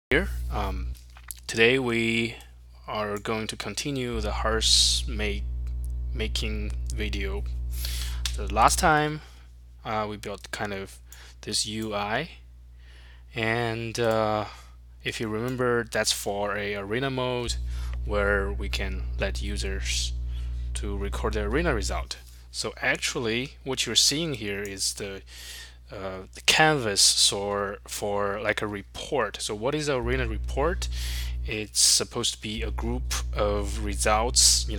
Here. Today we are going to continue the Hearthmate making video. The last time we built kind of this UI, and if you remember, that's for a arena mode where we can let users to record their arena result. So actually, what you're seeing here is the canvas for like a report. So what is a arena report? It's supposed to be a group of results,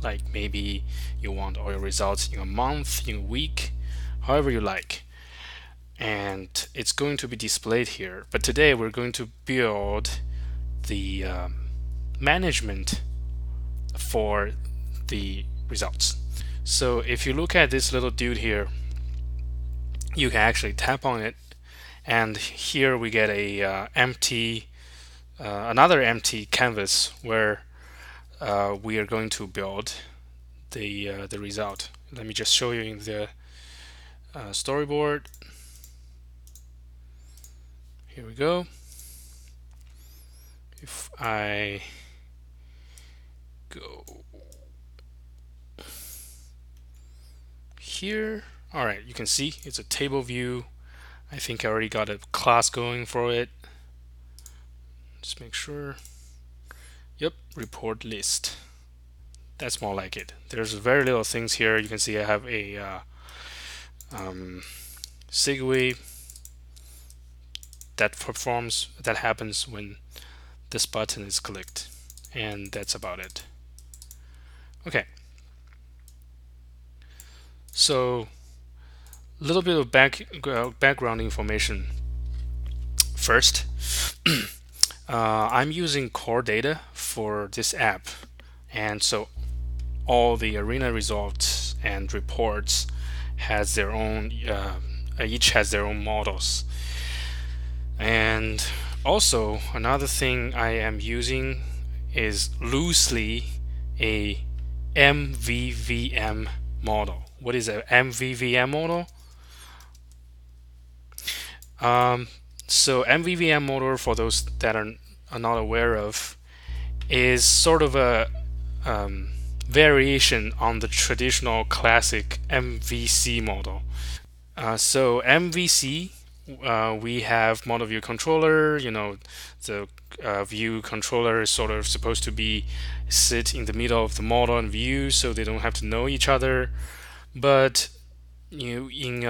like maybe you want all your results in a month, in a week, however you like. And it's going to be displayed here. But today we're going to build the management for the results. So if you look at this little dude here, you can actually tap on it, and here we get a another empty canvas where we are going to build the result. Let me just show you in the storyboard. Here we go. If I go here, all right, you can see it's a table view. I think I already got a class going for it. Just make sure. Yep, report list. That's more like it. There's very little things here. You can see I have a segue that happens when this button is clicked, and that's about it. Okay, so a little bit of background information first. I'm using CoreData for this app, and so all the arena results and reports has their own each has their own models. And also another thing I am using is loosely a MVVM model. What is a MVVM model? So MVVM model, for those that are not aware of, is sort of a variation on the traditional classic MVC model. So MVC, we have model view controller. The view controller is sort of supposed to be sit in the middle of the model and view, so they don't have to know each other. But in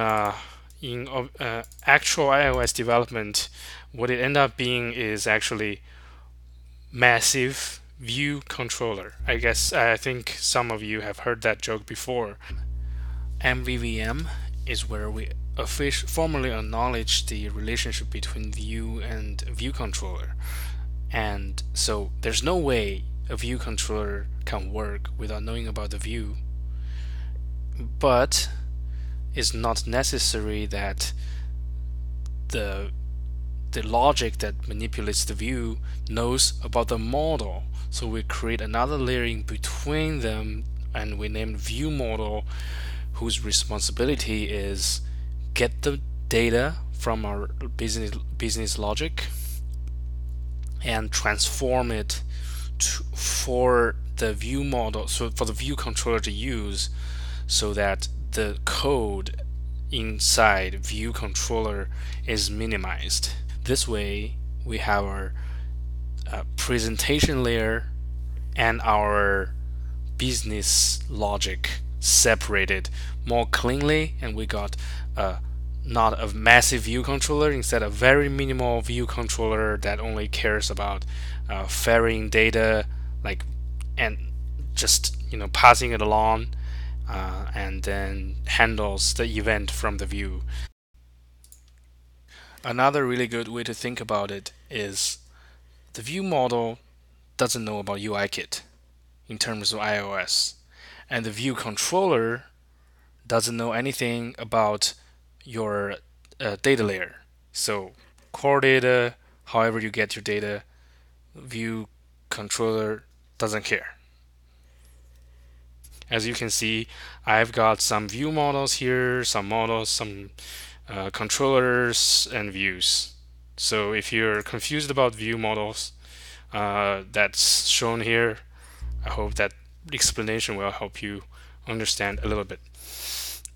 actual iOS development, what it ended up being is actually massive view controller. I think some of you have heard that joke before. MVVM is where we formally acknowledge the relationship between view and view controller. And so there's no way a view controller can work without knowing about the view. But it's not necessary that the logic that manipulates the view knows about the model. So we create another layer in between them, and we name view model, whose responsibility is get the data from our business logic and transform it for the view model, so for the view controller to use, so that the code inside view controller is minimized. This way we have our presentation layer and our business logic separated more cleanly, and we got not a massive view controller, instead a very minimal view controller that only cares about ferrying data, like, and just passing it along, and then handles the event from the view. Another really good way to think about it is the view model doesn't know about UIKit in terms of iOS, and the view controller doesn't know anything about your data layer. So core data, however you get your data, view controller doesn't care. As you can see, I've got some view models here, some models, some controllers and views. So if you're confused about view models that's shown here, I hope that explanation will help you understand a little bit.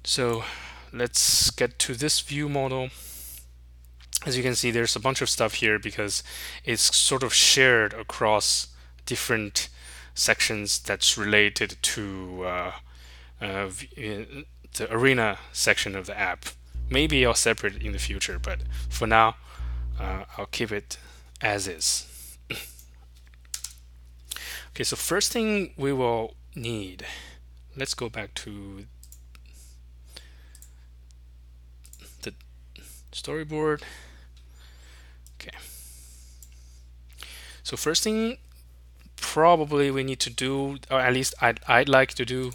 So let's get to this view model. As you can see, there's a bunch of stuff here because it's sort of shared across different sections that's related to the arena section of the app. Maybe I'll separate it in the future, but for now, I'll keep it as is. Okay, so first thing we will need, let's go back to the storyboard. Okay. So first thing probably we need to do, or at least I'd like to do,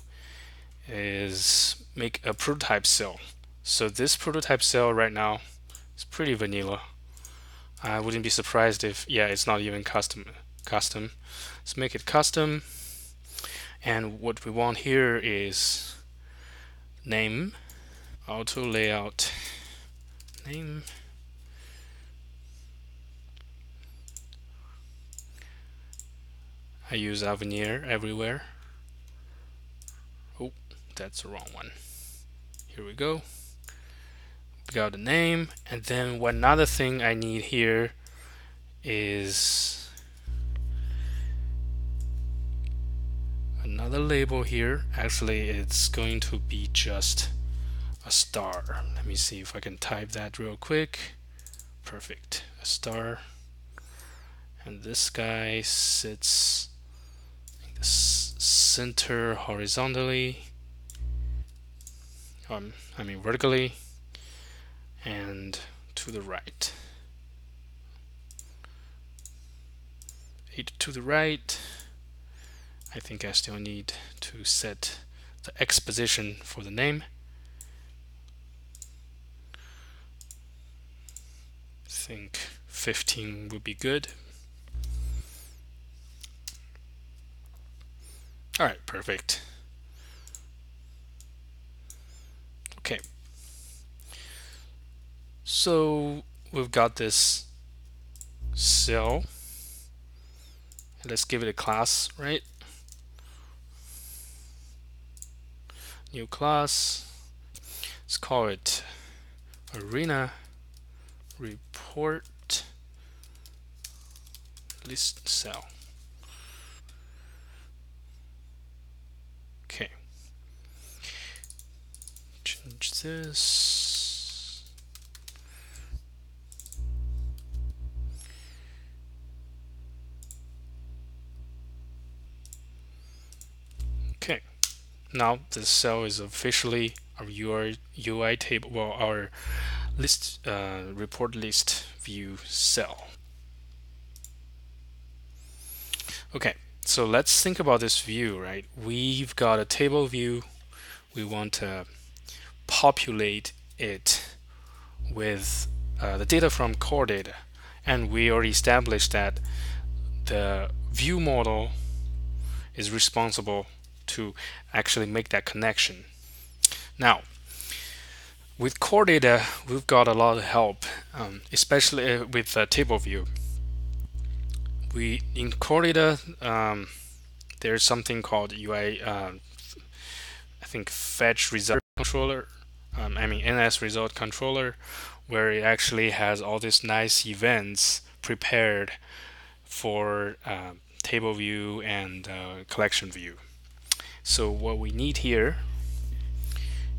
is make a prototype cell. So this prototype cell right now is pretty vanilla. I wouldn't be surprised if, yeah, it's not even custom. Let's make it custom. And what we want here is name, auto layout name. I use Avenir everywhere. Oh, that's the wrong one. Here we go. We got the name, and then one other thing I need here is another label here. Actually, it's going to be just a star. Let me see if I can type that real quick. Perfect. A star. And this guy sits in the center horizontally. I mean vertically, and to the right. 8 to the right. I think I still need to set the X position for the name. I think 15 would be good. Alright, perfect. Okay. So we've got this cell. Let's give it a class, right? New class. Let's call it arena report list cell. Okay. Change this. Okay. Now this cell is officially our UI table, well, our list report list view cell. Okay, so let's think about this view, right? We've got a table view. We want to populate it with the data from CoreData, and we already established that the view model is responsible to actually make that connection. Now, with CoreData, we've got a lot of help, especially with table view. In CoreData, there's something called UI, I think fetch result controller. NS result controller, where it actually has all these nice events prepared for table view and collection view. So what we need here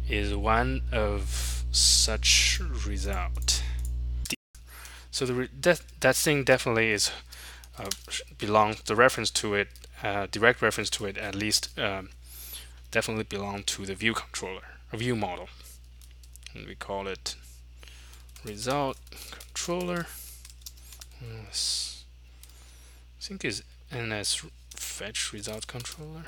is one of such result. So that thing definitely is the reference to it, direct reference to it, at least definitely belong to the view controller, a view model, and we call it result controller. I think is NS fetch result controller.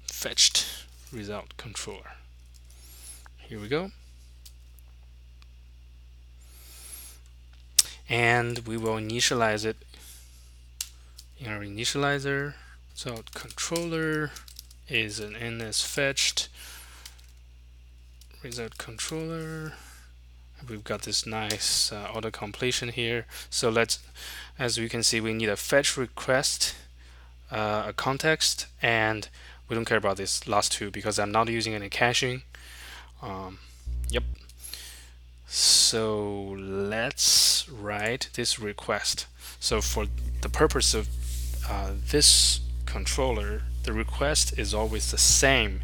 Fetched result controller. Here we go. And we will initialize it in our initializer. So controller is an NS fetched result controller. we've got this nice auto completion here. So let's, as we can see, we need a fetch request, a context, and we don't care about this last two because I'm not using any caching. Yep. So let's write this request. So for the purpose of this controller, the request is always the same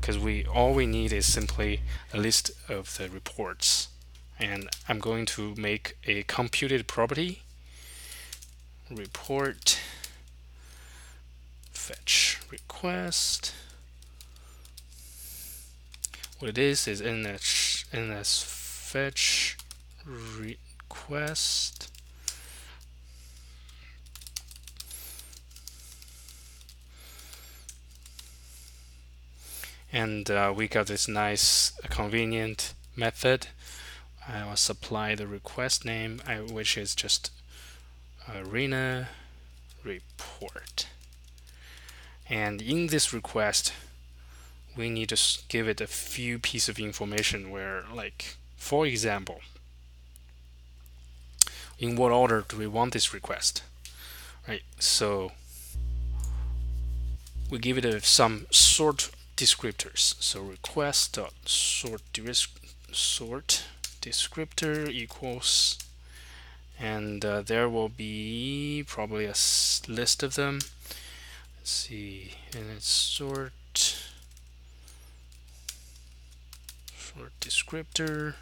because all we need is simply a list of the reports. And I'm going to make a computed property, report fetch request. What it is ns fetch request, and we got this nice convenient method. I will supply the request name, which is just arena report. And in this request, we need to give it a few pieces of information where, like, for example, in what order do we want this request, right? So we give it some sort descriptors. So request.sort descriptor equals, and there will be probably a list of them. Let's see, and it's sort descriptor.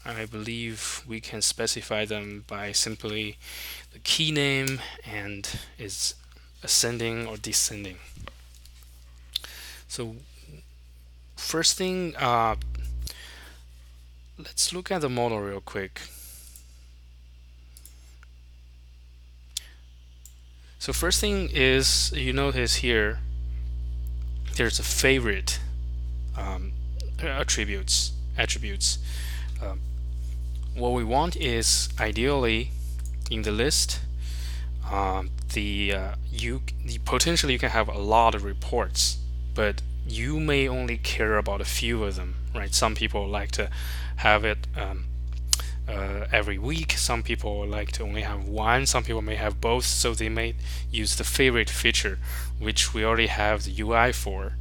I believe we can specify them by simply the key name and is ascending or descending. So first thing, let's look at the model real quick. So first thing is, you notice here there's a favorite attributes. What we want is ideally in the list, potentially you can have a lot of reports, but you may only care about a few of them, right? Some people like to have it every week. Some people like to only have one. Some people may have both, so they may use the favorite feature, which we already have the UI for,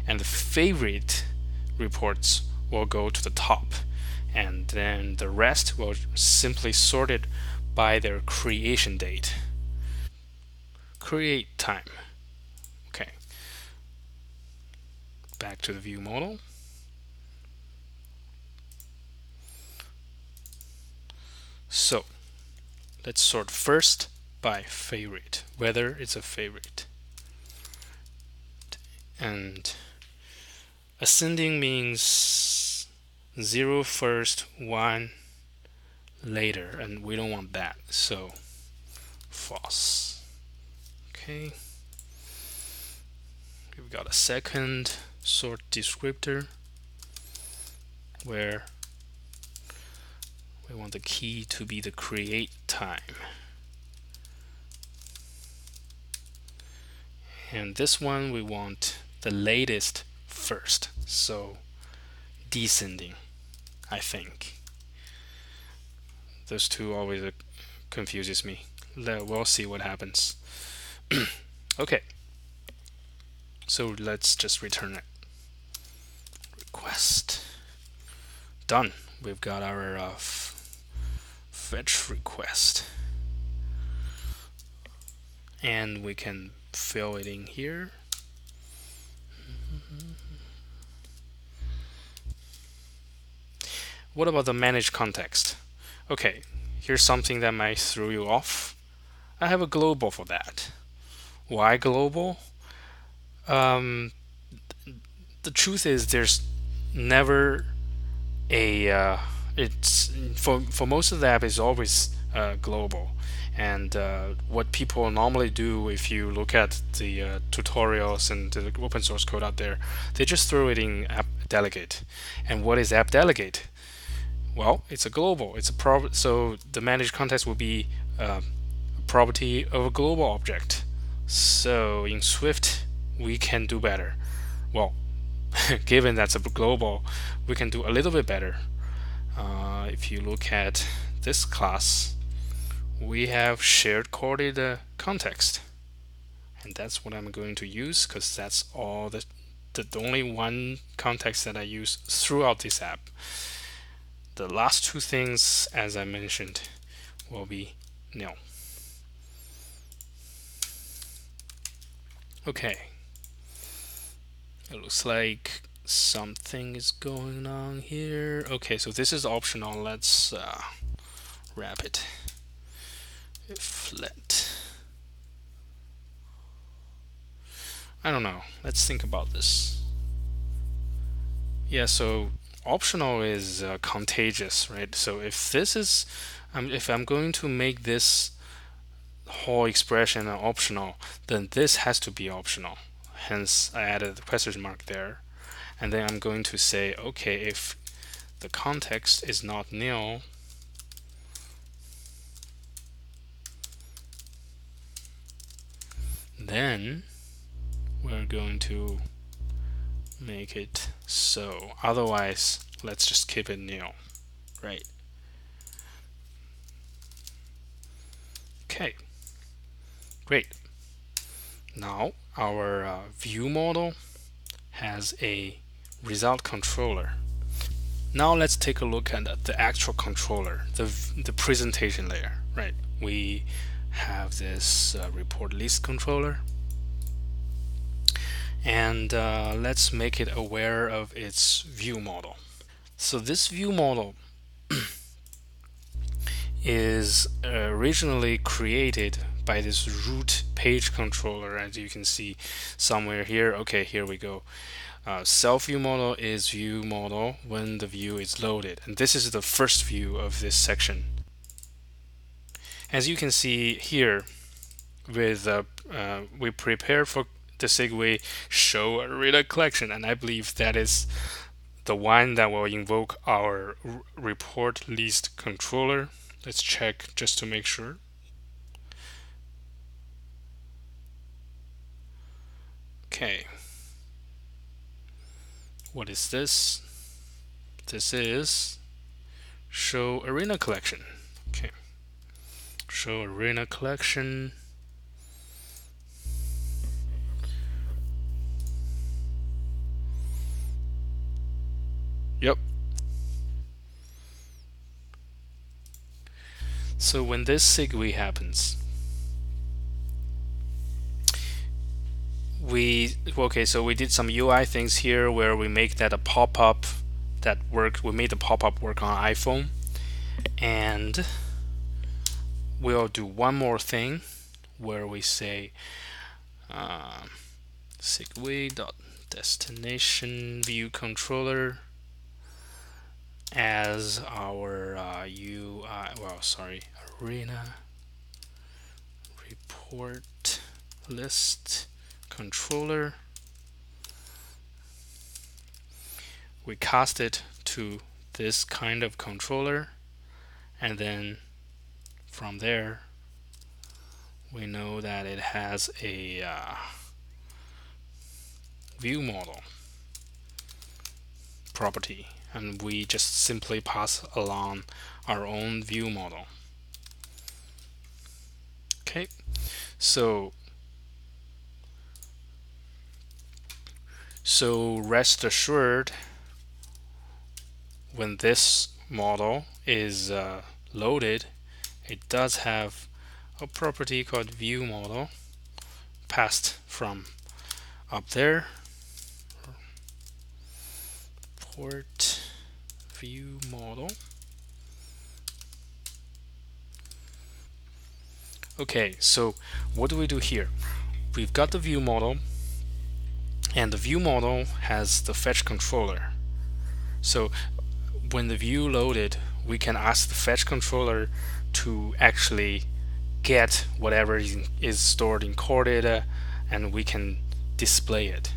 and the favorite reports will go to the top, and then the rest will simply sort it by their creation date. Create time. Okay. Back to the view model. So let's sort first by favorite, whether it's a favorite. And ascending means 0 first, 1 later, and we don't want that, so false. Okay. We've got a second sort descriptor where we want the key to be the create time. And this one we want the latest first, so descending, I think. Those two always confuses me. We'll see what happens. Okay, so let's just return it. Request. Done. We've got our fetch request, and we can fill it in here. What about the manage context? Okay, here's something that might throw you off. I have a global for that. Why global? The truth is there's never a it's for most of the app is always global, and what people normally do, if you look at the tutorials and the open source code out there, they just throw it in app delegate. And what is app delegate? Well, it's a global. It's a so the managed context will be a property of a global object. So in Swift we can do better. Well, given that's a global, we can do a little bit better. if you look at this class, we have shared CoreData context, and that's what I'm going to use because that's all the only one context that I use throughout this app. The last two things, as I mentioned, will be nil. Okay, it looks like something is going on here. Okay, so this is optional. Let's wrap it. Flat. I don't know. Let's think about this. Yeah, so optional is contagious, right? So if this is, if I'm going to make this whole expression optional, then this has to be optional. Hence, I added the question mark there. And then I'm going to say, okay, if the context is not nil, then we're going to make it so. Otherwise, let's just keep it nil, right? Okay, great. Now our view model has a result controller. Now let's take a look at the actual controller, the presentation layer, right? We have this report list controller, and let's make it aware of its view model. So this view model is originally created by this root page controller, as you can see somewhere here. Okay, here we go. Self view model is view model when the view is loaded, and this is the first view of this section. As you can see here, with we prepared for the segue show arena collection, and I believe that is the one that will invoke our report list controller. Let's check just to make sure. Okay, what is this? This is show arena collection. Okay, show arena collection. Yep. So when this segue happens, so we did some UI things here where we make that a pop-up that work. We made the pop-up work on iPhone, and we'll do one more thing where we say segue.destination view controller as our arena report list controller. We cast it to this kind of controller, and then from there we know that it has a view model property, and we just simply pass along our own view model. Okay, so rest assured, when this model is loaded, it does have a property called view model passed from up there. Port view model. Okay, so what do we do here? We've got the view model, and the view model has the fetch controller. So when the view loaded, we can ask the fetch controller to actually get whatever is stored in CoreData, and we can display it.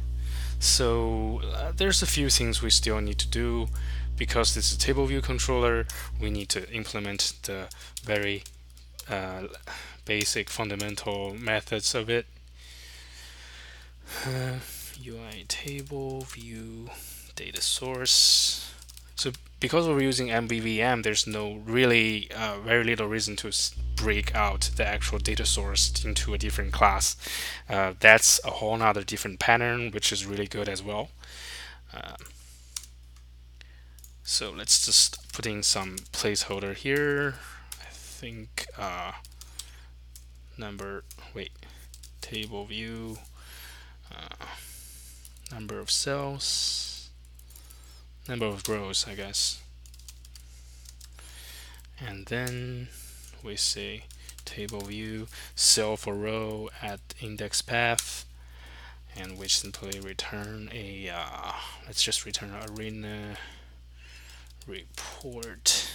So there's a few things we still need to do. Because this is a table view controller, we need to implement the very basic fundamental methods of it. UI table view data source. So because we're using MVVM, there's no really very little reason to break out the actual data source into a different class. That's a whole nother different pattern, which is really good as well. So let's just put in some placeholder here. I think table view, number of cells, number of rows, I guess. And then we say table view cell for row at index path, and we simply return a let's just return arena report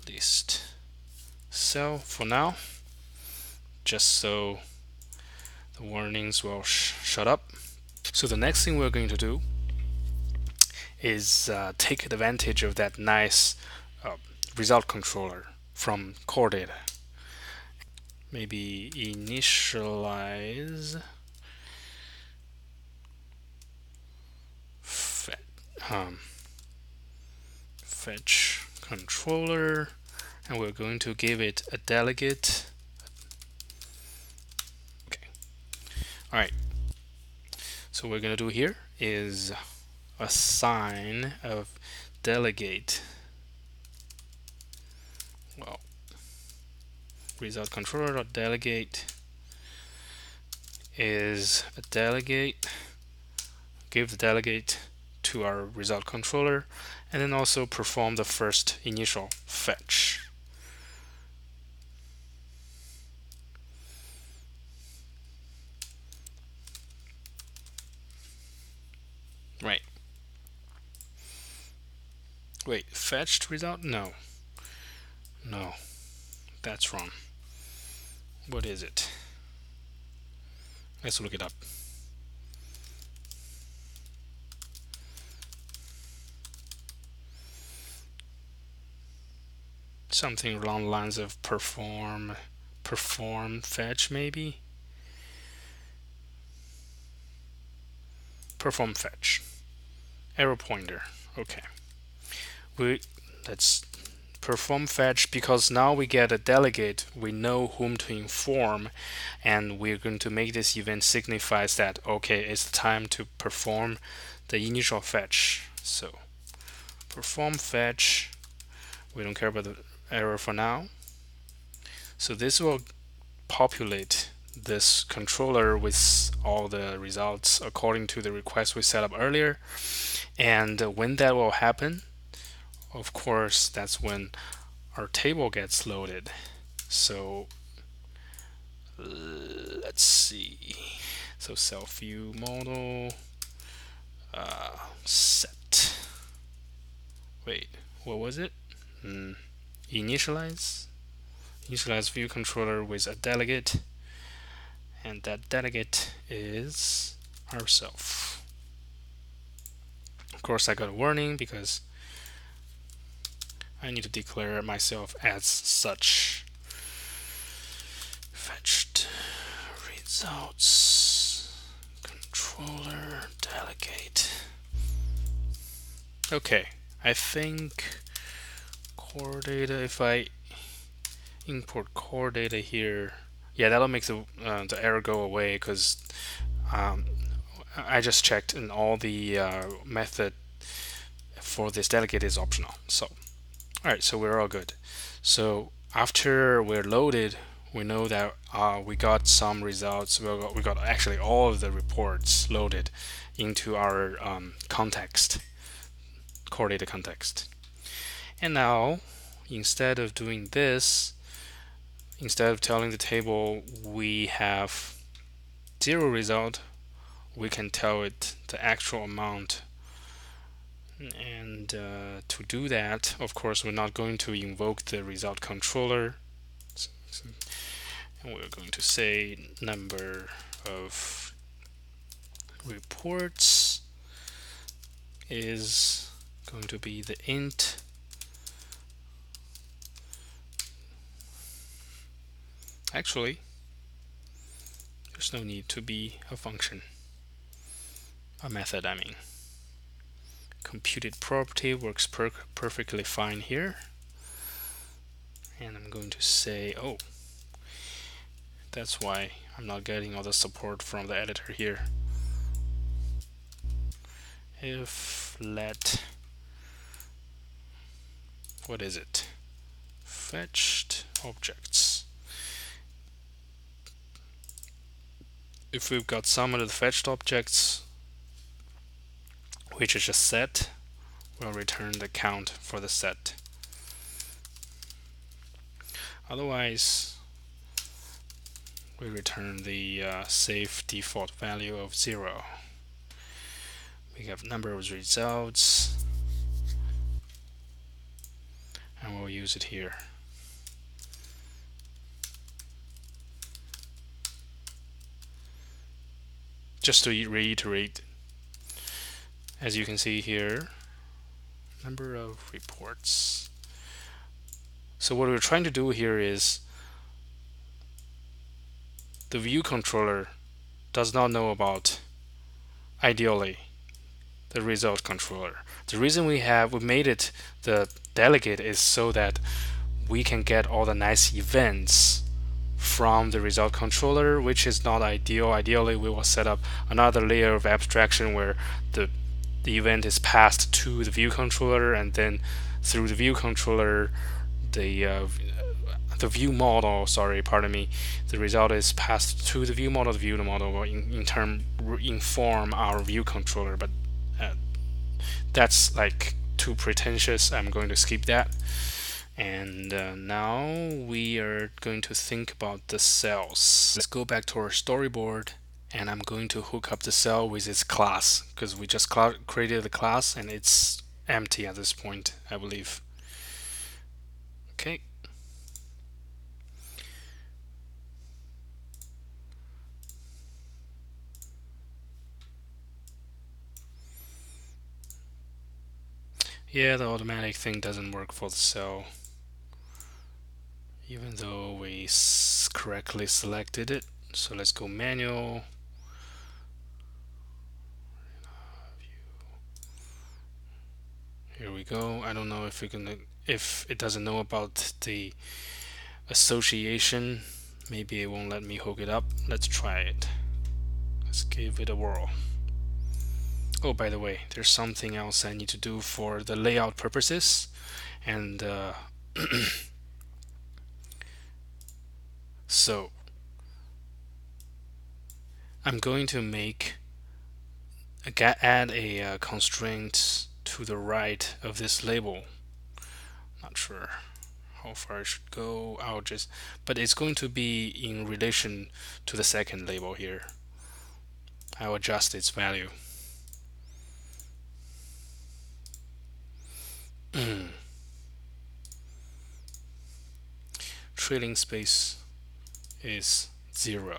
list cell for now, just so the warnings will shut up. So the next thing we're going to do is take advantage of that nice result controller from CoreData. Maybe initialize fetch controller, and we're going to give it a delegate. Okay. All right. So what we're going to do here is assign of delegate. Well, result controller.delegate is a delegate. Give the delegate to our result controller, and then also perform the first initial fetch. Right. Wait, fetched result? No. No, that's wrong. What is it? Let's look it up. Something along the lines of perform fetch, maybe. Perform fetch. Arrow pointer. Okay. Let's perform fetch, because now we get a delegate, we know whom to inform, and we're going to make this event signifies that okay, it's time to perform the initial fetch. So perform fetch. We don't care about the error for now. So this will populate this controller with all the results according to the request we set up earlier. And when that will happen, of course, that's when our table gets loaded. So let's see. So self view model set. Wait, what was it? Initialize view controller with a delegate, and that delegate is ourself. Of course, I got a warning because I need to declare myself as such. Fetched results controller delegate. Okay, I think CoreData, if I import CoreData here, yeah, that'll make the error go away, because I just checked and all the method for this delegate is optional. So alright, so we're all good. So after we're loaded, we know that we got some results. We got actually all of the reports loaded into our context, CoreData context. And now, instead of doing this, instead of telling the table we have 0 result, we can tell it the actual amount. And to do that, of course, we're not going to invoke the result controller. And we're going to say number of reports is going to be the int. Actually, there's no need to be a function, a method, I mean. Computed property works perfectly fine here. And I'm going to say, oh, that's why I'm not getting all the support from the editor here. If let, what is it? Fetched objects. If we've got some of the fetched objects, which is a set, we'll return the count for the set. Otherwise, we return the safe default value of 0. We have number of results, and we'll use it here. Just to reiterate, as you can see here, number of reports. So what we're trying to do here is the view controller does not know about, ideally, the result controller. The reason we made it the delegate is so that we can get all the nice events from the result controller, which is not ideal. Ideally, we will set up another layer of abstraction where the event is passed to the view controller, and then through the view controller, the view model, the result is passed to the view model. The view model will in turn inform our view controller, but that's like too pretentious. I'm going to skip that. And now we are going to think about the cells. Let's go back to our storyboard, and I'm going to hook up the cell with its class, because we just created the class and it's empty at this point, I believe. Okay. Yeah, the automatic thing doesn't work for the cell, even though we correctly selected it. So let's go manual. Here we go. I don't know if it doesn't know about the association. Maybe it won't let me hook it up. Let's try it. Let's give it a whirl. Oh, by the way, there's something else I need to do for the layout purposes, and so I'm going to add a constraint to the right of this label. Not sure how far I should go. But it's going to be in relation to the second label here. I'll adjust its value. Trailing space is 0.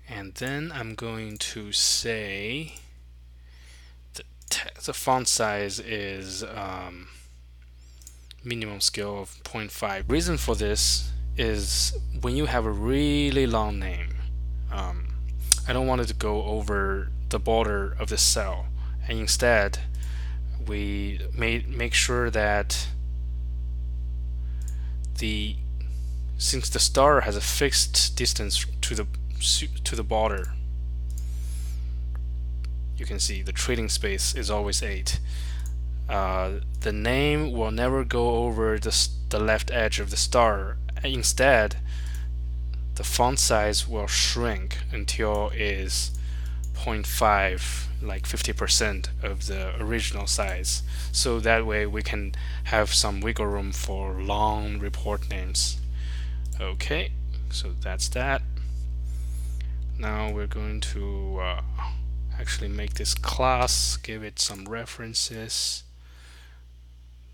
And then I'm going to say the font size is minimum scale of 0.5. Reason for this is when you have a really long name, I don't want it to go over the border of the cell, and instead we make sure that since the star has a fixed distance to the border, you can see the trailing space is always 8. The name will never go over the left edge of the star. Instead, the font size will shrink until is 0.5, like 50% of the original size. So that way we can have some wiggle room for long report names. Okay, so that's that. Now we're going to actually make this class, give it some references.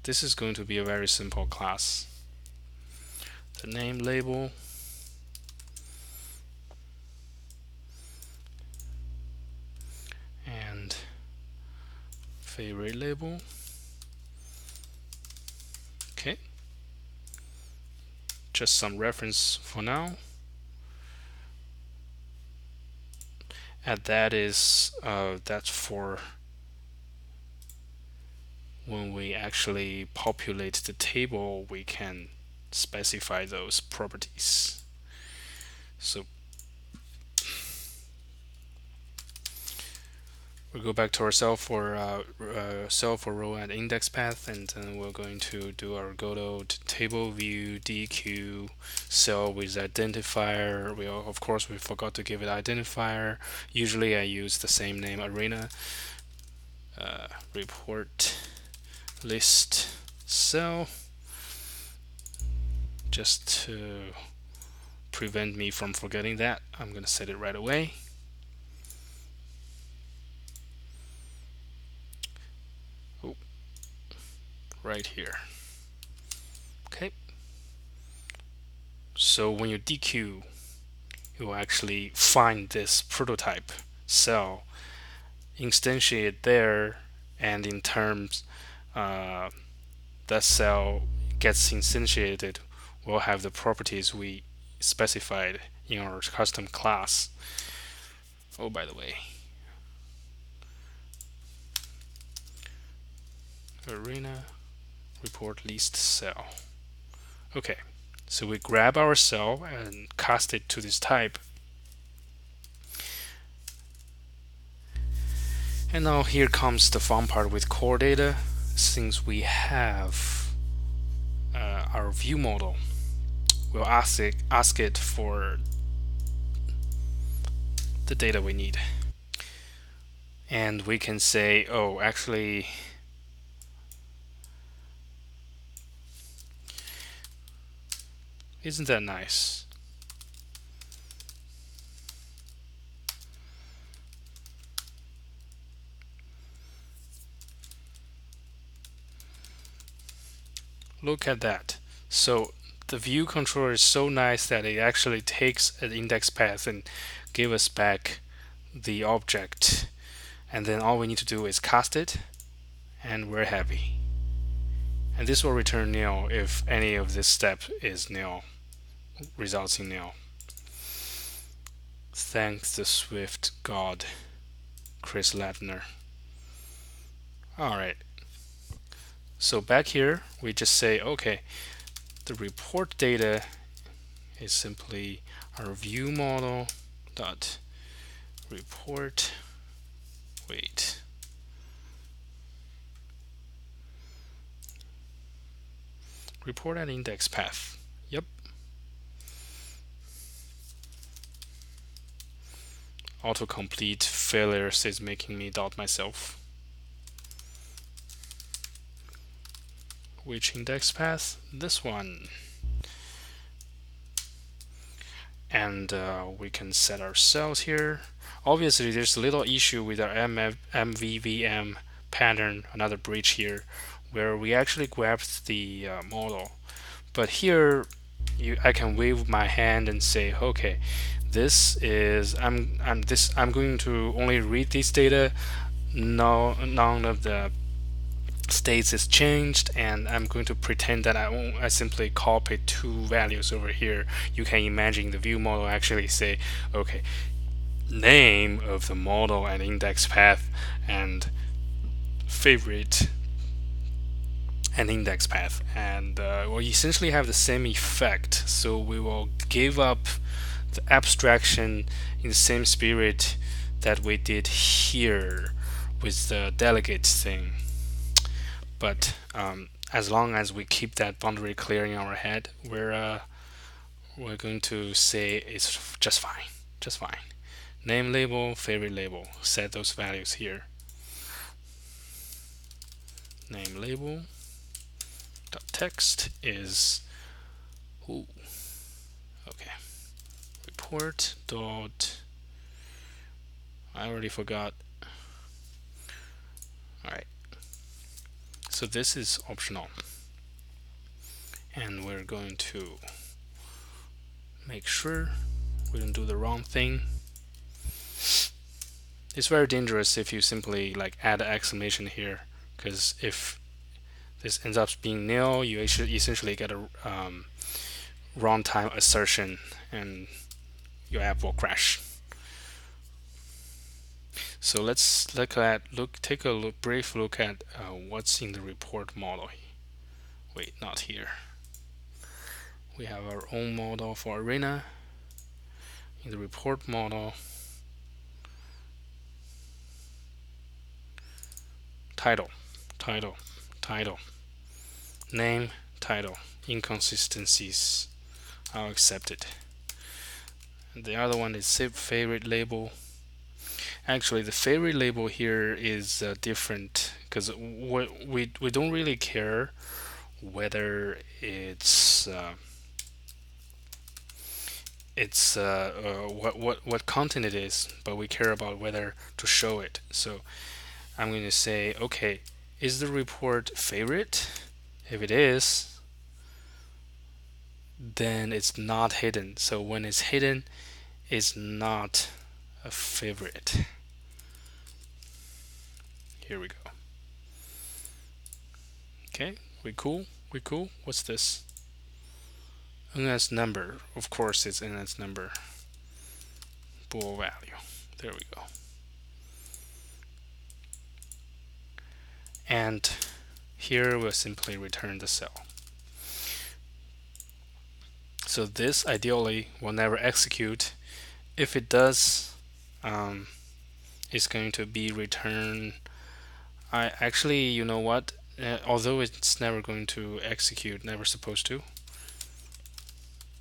This is going to be a very simple class. The name label, and favorite label. Okay, just some reference for now. And that is that's for when we actually populate the table, we can specify those properties. So we'll go back to our cell for row and index path, and then we're going to do our go to table view DQ cell with identifier. Of course we forgot to give it identifier. Usually I use the same name, arena. Report list cell, just to prevent me from forgetting that. I'm gonna set it right away. Oh, right here. Okay. So when you DQ, you will actually find this prototype cell, instantiate there, and in terms that cell gets instantiated will have the properties we specified in our custom class. Oh, by the way, arena report list cell. Okay, so we grab our cell and cast it to this type. And now here comes the fun part with CoreData. Since we have our view model, we'll ask it for the data we need. And we can say, oh, actually, isn't that nice? Look at that. So the view controller is so nice that it actually takes an index path and give us back the object, and then all we need to do is cast it, and we're happy. And this will return nil if any of this step is nil, results in nil. Thanks the Swift God, Chris Ladner. Alright, so back here we just say, okay, the report data is simply our view model dot report wait report at index path. Yep. Autocomplete failures is making me doubt myself. Which index path? This one. And we can set our cells here. Obviously there's a little issue with our MVVM pattern, another breach here, where we actually grabbed the model, but here I can wave my hand and say, okay, this is I'm going to only read this data. None of the states is changed, and I'm going to pretend that I simply copy two values over here. You can imagine the view model actually say, okay, name of the model and index path and favorite and index path, and we'll essentially have the same effect. So we will give up the abstraction in the same spirit that we did here with the delegate thing. But as long as we keep that boundary clear in our head, we're going to say it's just fine. Name label, favorite label, set those values here. Name label dot text is okay. Report dot. I already forgot. All right. So this is optional, and we're going to make sure we don't do the wrong thing. It's very dangerous if you simply like add an exclamation here, because if this ends up being nil, you essentially get a runtime assertion and your app will crash. So let's take a brief look at what's in the report model. Wait, not here. We have our own model for Arena. In the report model, title, title, title, name, title, inconsistencies, I'll accept it. And the other one is favorite label. Actually, the favorite label here is different because we don't really care whether what content it is, but we care about whether to show it. So I'm going to say, okay, is the report favorite? If it is, then it's not hidden. So when it's hidden, it's not a favorite. Here we go. Okay, we cool? We cool? What's this? NS number. Of course, it's NS number. Bool value. There we go. And here we'll simply return the cell. So this ideally will never execute. If it does, it's going to be return. I actually, you know what? Although it's never going to execute, never supposed to,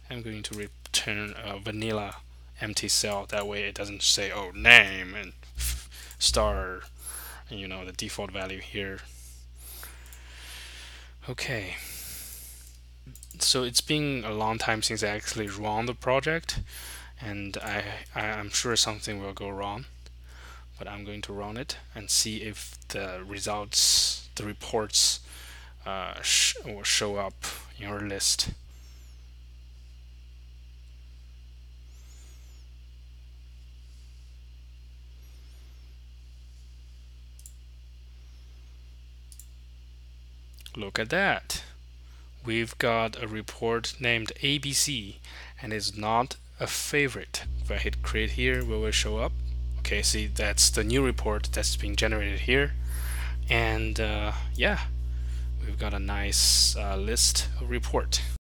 I'm going to return a vanilla empty cell. That way it doesn't say, oh, name and star, you know, the default value here. Okay. So it's been a long time since I actually run the project, and I'm sure something will go wrong, but I'm going to run it and see if the results, the reports, will show up in our list. Look at that. We've got a report named ABC, and it's not a favorite. If I hit create here, will it show up? Okay, see, that's the new report that's being generated here. And yeah, we've got a nice list of report.